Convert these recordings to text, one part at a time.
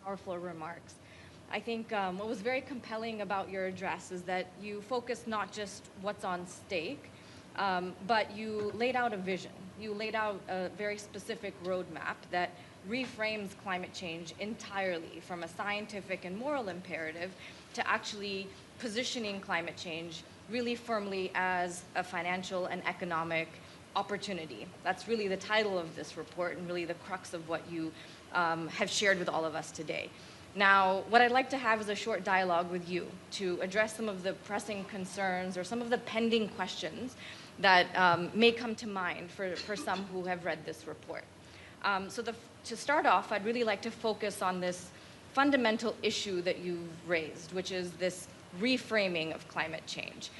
powerful remarks. I think what was very compelling about your address is that you focused not just what's on stake, but you laid out a vision. You laid out a very specific roadmap that reframes climate change entirely from a scientific and moral imperative to actually positioning climate change really firmly as a financial and economic opportunity. That's really the title of this report and really the crux of what you have shared with all of us today. Now, what I'd like to have is a short dialogue with you to address some of the pressing concerns or some of the pending questions that may come to mind for some who have read this report. To start off, I'd really like to focus on this fundamental issue that you've raised, which is this reframing of climate change.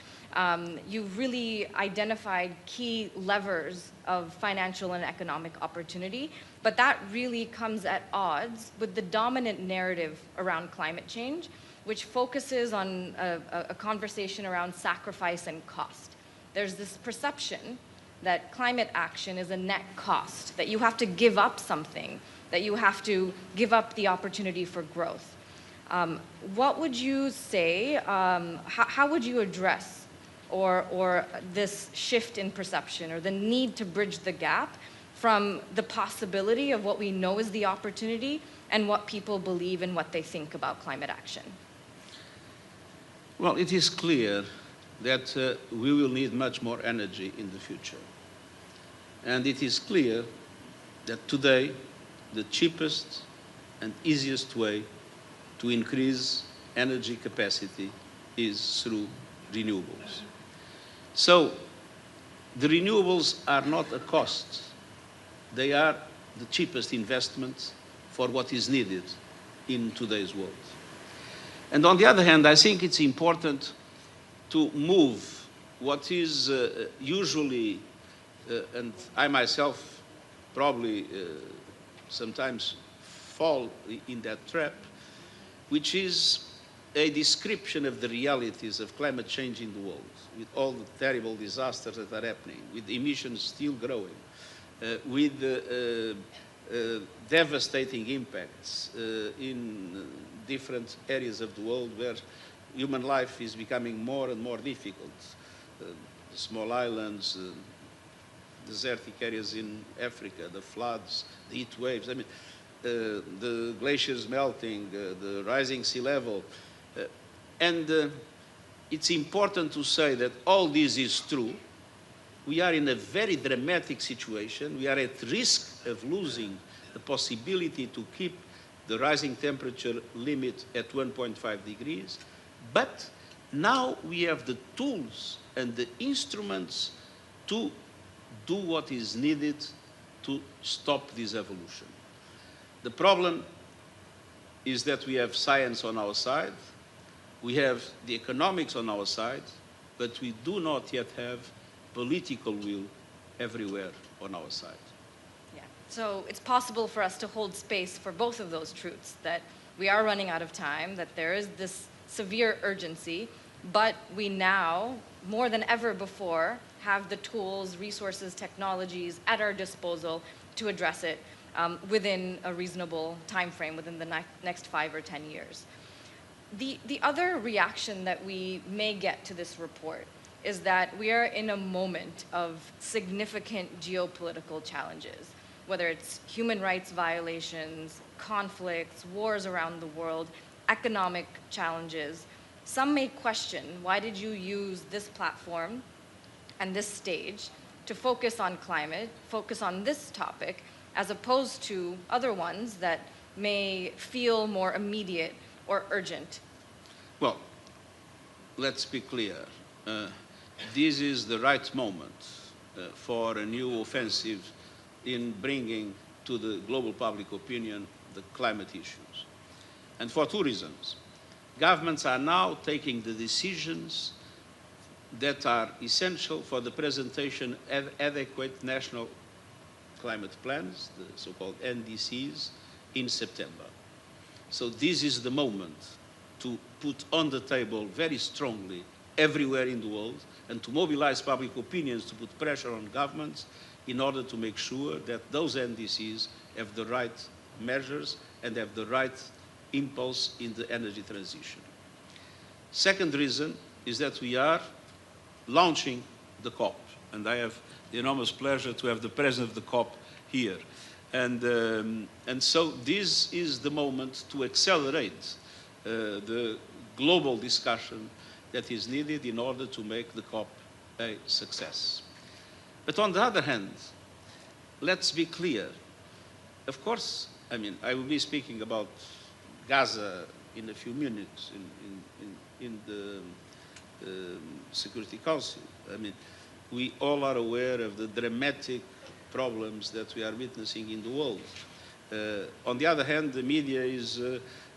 You've really identified key levers of financial and economic opportunity, but that really comes at odds with the dominant narrative around climate change, which focuses on a conversation around sacrifice and cost. There's this perception that climate action is a net cost, that you have to give up something, that you have to give up the opportunity for growth. What would you say, how would you address or this shift in perception or the need to bridge the gap from the possibility of what we know is the opportunity and what people believe and what they think about climate action? Well, it is clear that we will need much more energy in the future. And it is clear that today the cheapest and easiest way to increase energy capacity is through renewables. So the renewables are not a cost. They are the cheapest investment for what is needed in today's world. And on the other hand, I think it's important to move what is usually, and I myself probably sometimes fall in that trap, which is a description of the realities of climate change in the world, with all the terrible disasters that are happening, with emissions still growing, with devastating impacts in different areas of the world where human life is becoming more and more difficult. The small islands, desertic areas in Africa, the floods, the heat waves, I mean, the glaciers melting, the rising sea level. It's important to say that all this is true. We are in a very dramatic situation. We are at risk of losing the possibility to keep the rising temperature limit at 1.5 degrees. But now we have the tools and the instruments to do what is needed to stop this evolution. The problem is that we have science on our side, we have the economics on our side, but we do not yet have political will everywhere on our side. Yeah. So it's possible for us to hold space for both of those truths, that we are running out of time, that there is this severe urgency, but we now, more than ever before, have the tools, resources, technologies at our disposal to address it within a reasonable time frame, within the next 5 or 10 years. The other reaction that we may get to this report is that we are in a moment of significant geopolitical challenges, whether it's human rights violations, conflicts, wars around the world, economic challenges. Some may question, why did you use this platform and this stage to focus on climate, focus on this topic, as opposed to other ones that may feel more immediate or urgent? Well, let's be clear. This is the right moment for a new offensive in bringing to the global public opinion the climate issues. And for two reasons. Governments are now taking the decisions that are essential for the presentation of adequate national climate plans, the so-called NDCs, in September. So this is the moment to put on the table very strongly everywhere in the world and to mobilize public opinions to put pressure on governments in order to make sure that those NDCs have the right measures and have the right impulse in the energy transition. Second reason is that we are launching the COP, and I have the enormous pleasure to have the president of the COP here. And so this is the moment to accelerate the global discussion that is needed in order to make the COP a success. But on the other hand, let's be clear. Of course, I mean, I will be speaking about Gaza in a few minutes in the Security Council. I mean, we all are aware of the dramatic problems that we are witnessing in the world. On the other hand, the media is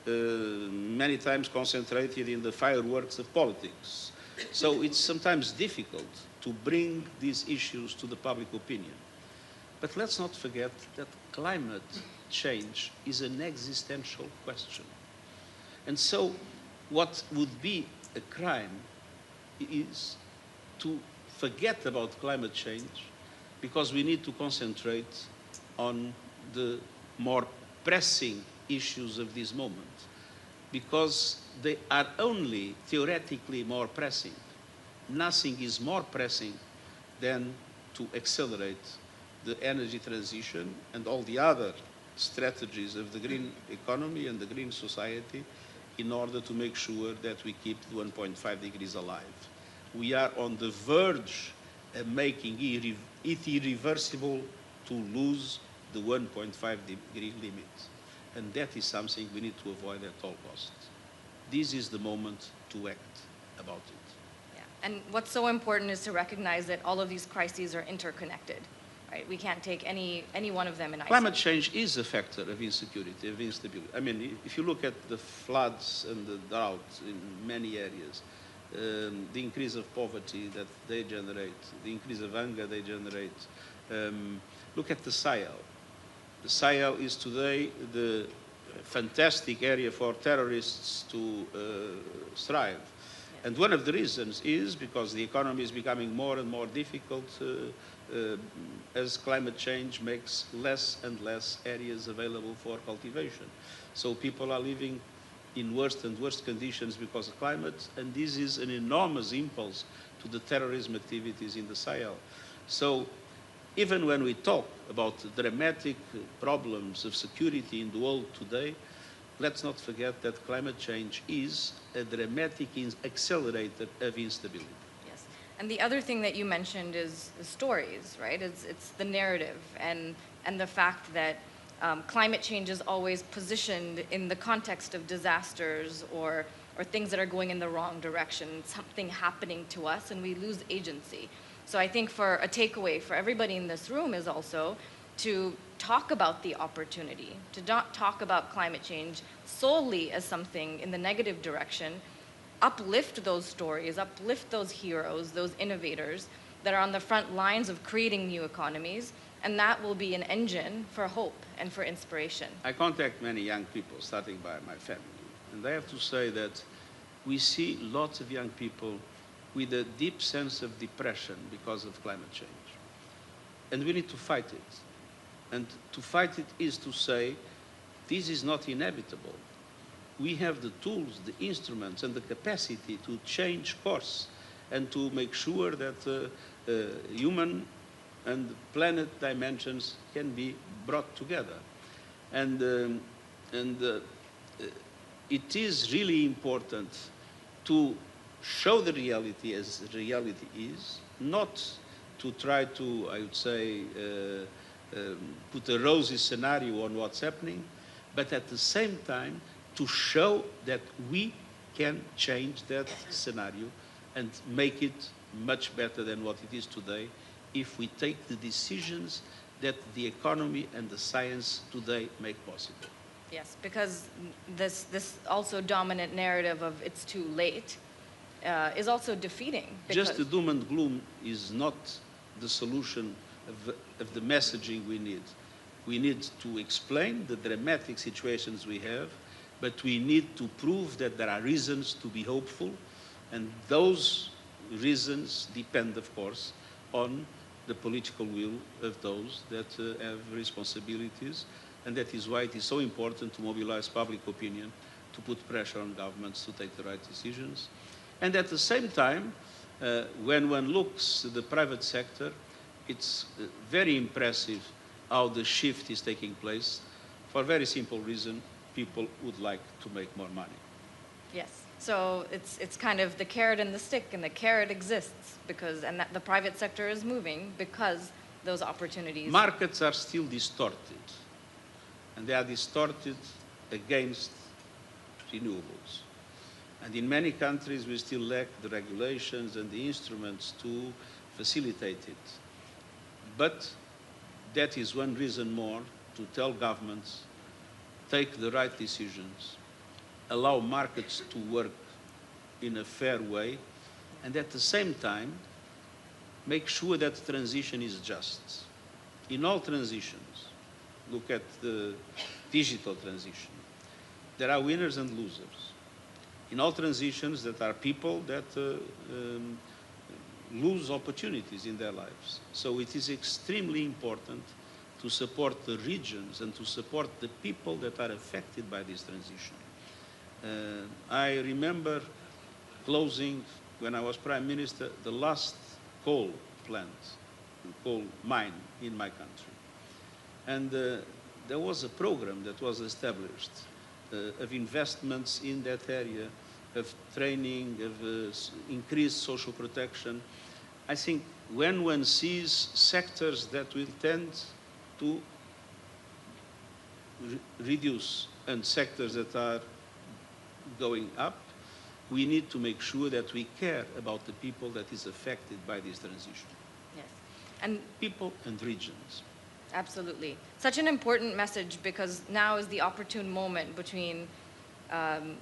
many times concentrated in the fireworks of politics. So it's sometimes difficult to bring these issues to the public opinion. But let's not forget that climate change is an existential question. And so what would be a crime is to forget about climate change, because we need to concentrate on the more pressing issues of this moment, because they are only theoretically more pressing. Nothing is more pressing than to accelerate the energy transition and all the other strategies of the green economy and the green society in order to make sure that we keep the 1.5 degrees alive. We are on the verge of making it irreversible to lose the 1.5 degree limit. And that is something we need to avoid at all costs. This is the moment to act about it. Yeah. And what's so important is to recognize that all of these crises are interconnected. Right? We can't take any one of them in isolation. Climate change is a factor of insecurity, of instability. I mean, if you look at the floods and the drought in many areas, the increase of poverty that they generate, the increase of hunger they generate. Look at the Sahel. The Sahel is today the fantastic area for terrorists to thrive. Yeah. And one of the reasons is because the economy is becoming more and more difficult as climate change makes less and less areas available for cultivation. So people are living in worse and worse conditions because of climate, and this is an enormous impulse to the terrorism activities in the Sahel. So even when we talk about the dramatic problems of security in the world today, let's not forget that climate change is a dramatic accelerator of instability. Yes, and the other thing that you mentioned is the stories, right? It's the narrative and the fact that climate change is always positioned in the context of disasters or things that are going in the wrong direction, something happening to us, and we lose agency. So I think for a takeaway for everybody in this room is also to talk about the opportunity, to not talk about climate change solely as something in the negative direction, uplift those stories, uplift those heroes, those innovators that are on the front lines of creating new economies, and that will be an engine for hope and for inspiration. I contact many young people, starting by my family, and I have to say that we see lots of young people with a deep sense of depression because of climate change. And we need to fight it. And to fight it is to say, this is not inevitable. We have the tools, the instruments, and the capacity to change course and to make sure that human and planet dimensions can be brought together. And it is really important to show the reality as the reality is, not to try to, I would say, put a rosy scenario on what's happening, but at the same time to show that we can change that scenario and make it much better than what it is today if we take the decisions that the economy and the science today make possible. Yes, because this also dominant narrative of it's too late is also defeating. Just the doom and gloom is not the solution of the messaging we need. We need to explain the dramatic situations we have, but we need to prove that there are reasons to be hopeful, and those reasons depend, of course, on the political will of those that have responsibilities And that is why it is so important to mobilize public opinion, to put pressure on governments to take the right decisions. And at the same time, when one looks at the private sector, it's very impressive how the shift is taking place. For a very simple reason, people would like to make more money. Yes. So it's kind of the carrot and the stick, and the carrot exists because, and that the private sector is moving because those opportunities. Markets are still distorted, and they are distorted against renewables. And in many countries, we still lack the regulations and the instruments to facilitate it. But that is one reason more to tell governments, take the right decisions, allow markets to work in a fair way, and at the same time, make sure that the transition is just. In all transitions, look at the digital transition, there are winners and losers. In all transitions, there are people that lose opportunities in their lives. So it is extremely important to support the regions and to support the people that are affected by this transition. I remember closing, when I was Prime Minister, the last coal plant, coal mine in my country. And there was a program that was established of investments in that area, of training, of increased social protection. I think when one sees sectors that will tend to reduce and sectors that are going up, we need to make sure that we care about the people that is affected by this transition. Yes. And people and regions. absolutely. Such an important message, because now is the opportune moment between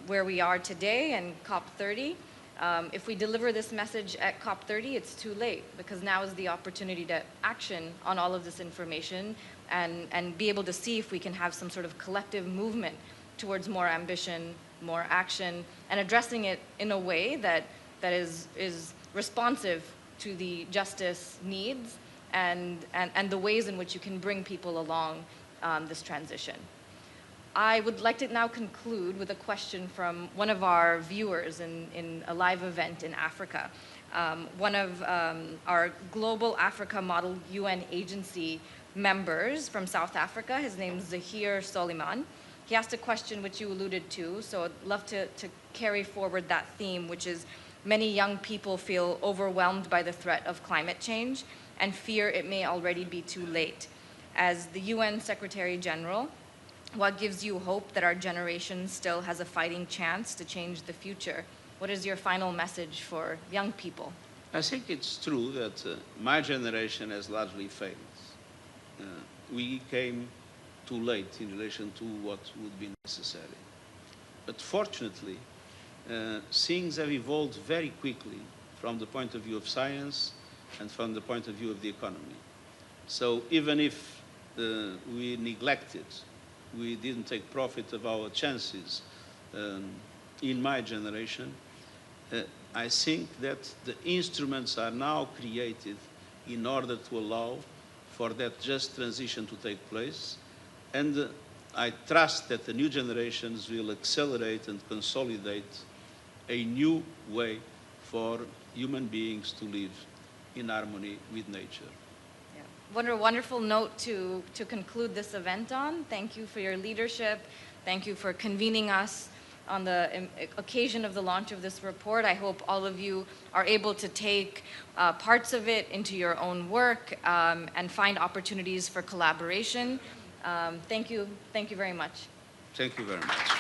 where we are today and COP30. If we deliver this message at COP30, it's too late, because now is the opportunity to action on all of this information and be able to see if we can have some sort of collective movement towards more ambition, more action, and addressing it in a way that is responsive to the justice needs and the ways in which you can bring people along this transition. I would like to now conclude with a question from one of our viewers in a live event in Africa. One of our Global Africa Model UN Agency members from South Africa, his name is Zahir Soliman. He asked a question which you alluded to, so I'd love to carry forward that theme, which is many young people feel overwhelmed by the threat of climate change and fear it may already be too late. As the UN Secretary General, what gives you hope that our generation still has a fighting chance to change the future? What is your final message for young people? I think it's true that my generation has largely failed. We came too late in relation to what would be necessary. But fortunately, things have evolved very quickly from the point of view of science and from the point of view of the economy. So even if we neglected, we didn't take profit of our chances in my generation, I think that the instruments are now created in order to allow for that just transition to take place. And I trust that the new generations will accelerate and consolidate a new way for human beings to live in harmony with nature. Yeah. What a wonderful note to conclude this event on. Thank you for your leadership. Thank you for convening us on the occasion of the launch of this report. I hope all of you are able to take parts of it into your own work and find opportunities for collaboration. Thank you very much. Thank you very much.